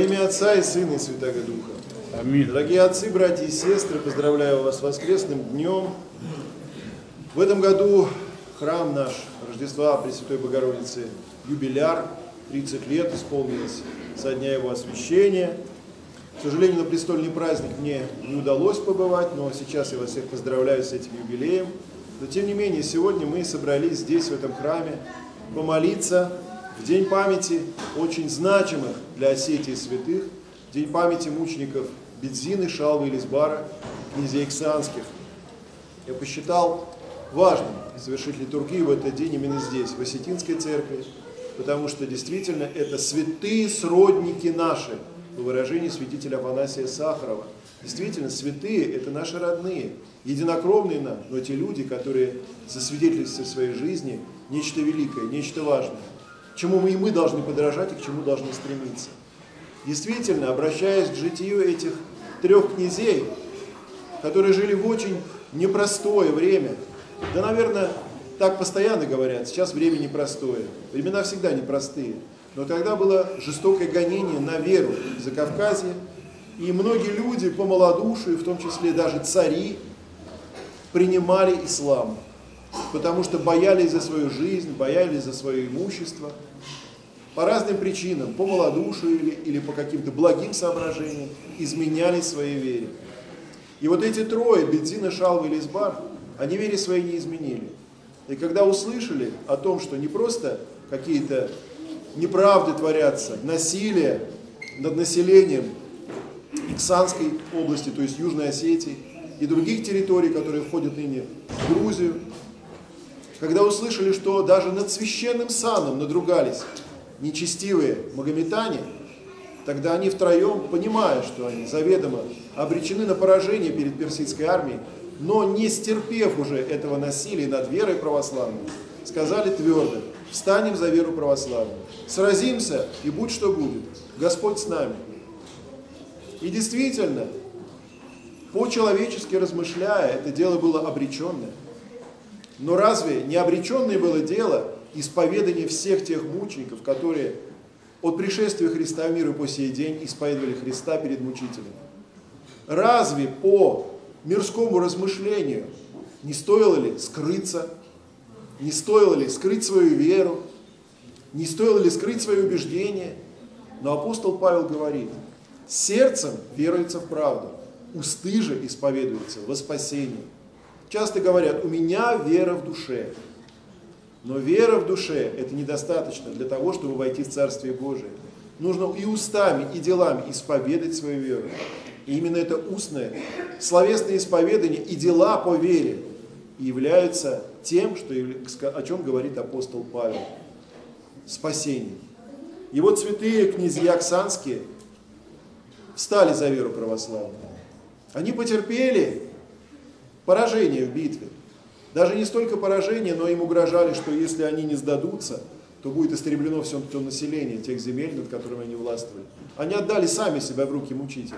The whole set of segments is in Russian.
Во имя Отца и Сына и Святаго Духа. Аминь. Дорогие отцы, братья и сестры, поздравляю вас с воскресным днем. В этом году храм наш Рождества Пресвятой Богородицы юбиляр, 30 лет исполнилось со дня его освящения. К сожалению, на престольный праздник мне не удалось побывать, но сейчас я вас всех поздравляю с этим юбилеем. Но тем не менее, сегодня мы собрались здесь, в этом храме, помолиться в день памяти очень значимых для Осетии святых, день памяти мучеников Бедзины, Шалвы и Лизбара, князей Ксанских. Я посчитал важным совершить литургию в этот день именно здесь, в Осетинской церкви, потому что действительно это святые сродники наши, по выражению святителя Афанасия Сахарова. Действительно, святые – это наши родные, единокровные нам, но те люди, которые засвидетельствуют в своей жизни нечто великое, нечто важное, чему мы должны подражать и к чему должны стремиться. Действительно, обращаясь к житию этих трех князей, которые жили в очень непростое время, да, наверное, так постоянно говорят, сейчас время непростое, времена всегда непростые, но тогда было жестокое гонение на веру в Закавказье, и многие люди по малодушию, в том числе даже цари, принимали ислам, потому что боялись за свою жизнь, боялись за свое имущество, по разным причинам, по малодушию или по каким-то благим соображениям, изменяли своей вере. И вот эти трое, Бедзина, Шалва и Лизбар, они вере своей не изменили. И когда услышали о том, что не просто какие-то неправды творятся, насилие над населением Ксанской области, то есть Южной Осетии, и других территорий, которые входят ныне в Грузию, когда услышали, что даже над священным саном надругались нечестивые магометане, тогда они втроем, понимая, что они заведомо обречены на поражение перед персидской армией, но не стерпев уже этого насилия над верой православной, сказали твердо: встанем за веру православную, сразимся и будь что будет, Господь с нами. И действительно, по-человечески размышляя, это дело было обреченное. Но разве не обреченное было дело исповедание всех тех мучеников, которые от пришествия Христа в мир и по сей день исповедовали Христа перед мучителем? Разве по мирскому размышлению не стоило ли скрыться, не стоило ли скрыть свою веру, не стоило ли скрыть свои убеждения? Но апостол Павел говорит: сердцем веруется в правду, усты же исповедуются во спасение. Часто говорят: у меня вера в душе. Но вера в душе – это недостаточно для того, чтобы войти в Царствие Божие. Нужно и устами, и делами исповедать свою веру. И именно это устное, словесное исповедание и дела по вере являются тем, о чем говорит апостол Павел – спасение. И вот святые князья Ксанские встали за веру православную. Они потерпели поражение в битве. Даже не столько поражение, но им угрожали, что если они не сдадутся, то будет истреблено все то население тех земель, над которыми они властвовали. Они отдали сами себя в руки мучителей.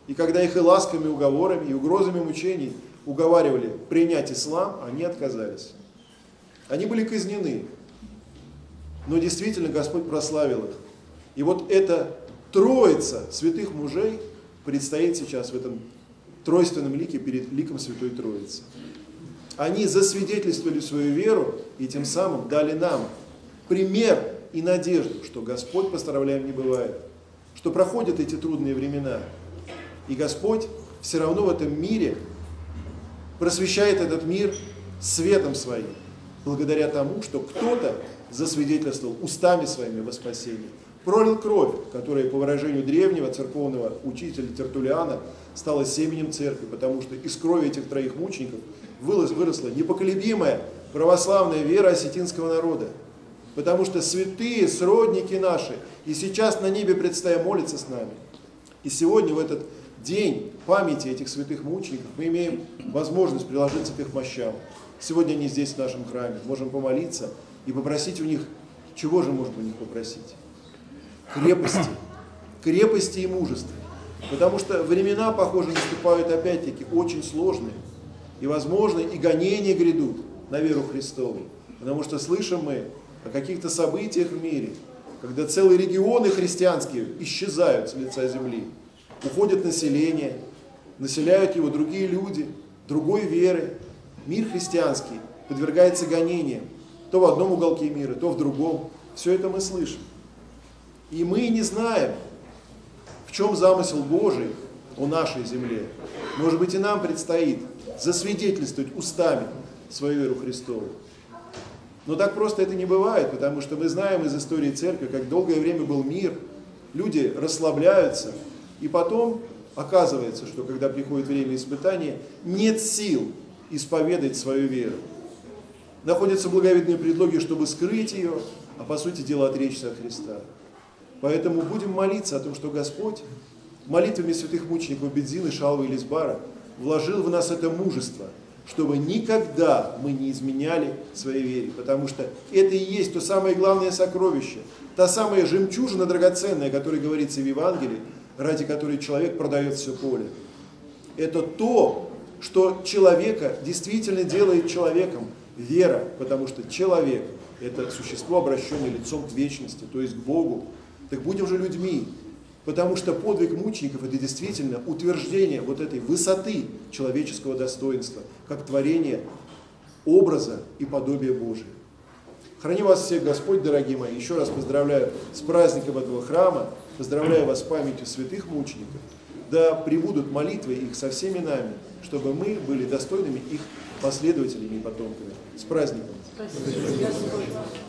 И когда их и ласками, и уговорами, и угрозами мучений уговаривали принять ислам, они отказались. Они были казнены. Но действительно Господь прославил их. И вот эта троица святых мужей предстоит сейчас в этом тройственном лике перед ликом Святой Троицы. Они засвидетельствовали свою веру и тем самым дали нам пример и надежду, что Господь постановляем не бывает, что проходят эти трудные времена. И Господь все равно в этом мире просвещает этот мир светом своим, благодаря тому, что кто-то засвидетельствовал устами своими во спасении, пролил кровь, которая, по выражению древнего церковного учителя Тертулиана, стала семенем церкви, потому что из крови этих троих мучеников выросла непоколебимая православная вера осетинского народа. Потому что святые сродники наши и сейчас на небе предстоя молятся с нами. И сегодня, в этот день памяти этих святых мучеников, мы имеем возможность приложиться к их мощам. Сегодня они здесь, в нашем храме. Можем помолиться и попросить у них, чего же можем у них попросить? Крепости и мужества. Потому что времена, похоже, наступают опять-таки очень сложные. И, возможно, и гонения грядут на веру Христову. Потому что слышим мы о каких-то событиях в мире, когда целые регионы христианские исчезают с лица земли, уходит население, населяют его другие люди, другой веры, мир христианский подвергается гонениям, то в одном уголке мира, то в другом. Все это мы слышим. И мы не знаем, в чем замысел Божий о нашей земле. Может быть, и нам предстоит засвидетельствовать устами свою веру Христову. Но так просто это не бывает, потому что мы знаем из истории церкви, как долгое время был мир, люди расслабляются, и потом оказывается, что когда приходит время испытания, нет сил исповедать свою веру. Находятся благовидные предлоги, чтобы скрыть ее, а по сути дела отречься от Христа. Поэтому будем молиться о том, что Господь молитвами святых мучеников Бедзины, Шалвы и Лизбара вложил в нас это мужество, чтобы никогда мы не изменяли своей вере, потому что это и есть то самое главное сокровище, та самая жемчужина драгоценная, о которой говорится в Евангелии, ради которой человек продает все поле. Это то, что человека действительно делает человеком, вера, потому что человек – это существо, обращенное лицом к вечности, то есть к Богу. Так будем же людьми, потому что подвиг мучеников – это действительно утверждение вот этой высоты человеческого достоинства, как творение образа и подобия Божия. Храни вас всех Господь, дорогие мои. Еще раз поздравляю с праздником этого храма, поздравляю вас с памятью святых мучеников. Да пребудут молитвы их со всеми нами, чтобы мы были достойными их последователями и потомками. С праздником! Спасибо, Господь.